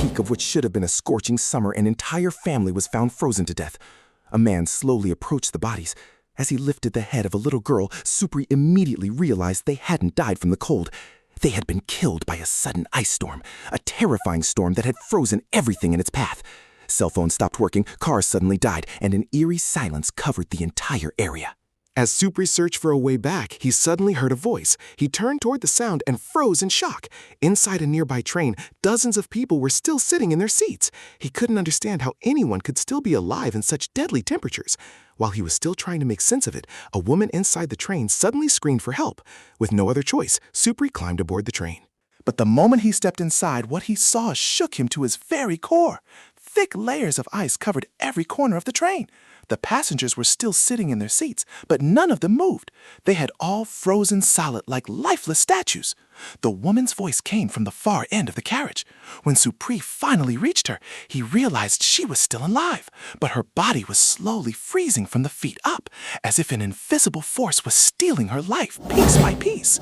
peak of what should have been a scorching summer, an entire family was found frozen to death. A man slowly approached the bodies. As he lifted the head of a little girl, Supri immediately realized they hadn't died from the cold. They had been killed by a sudden ice storm, a terrifying storm that had frozen everything in its path. Cell phones stopped working, cars suddenly died, and an eerie silence covered the entire area. As Supri searched for a way back, he suddenly heard a voice. He turned toward the sound and froze in shock. Inside a nearby train, dozens of people were still sitting in their seats. He couldn't understand how anyone could still be alive in such deadly temperatures. While he was still trying to make sense of it, a woman inside the train suddenly screamed for help. With no other choice, Supri climbed aboard the train. But the moment he stepped inside, what he saw shook him to his very core. Thick layers of ice covered every corner of the train. The passengers were still sitting in their seats, but none of them moved. They had all frozen solid like lifeless statues. The woman's voice came from the far end of the carriage. When Supri finally reached her, he realized she was still alive, but her body was slowly freezing from the feet up, as if an invisible force was stealing her life piece by piece.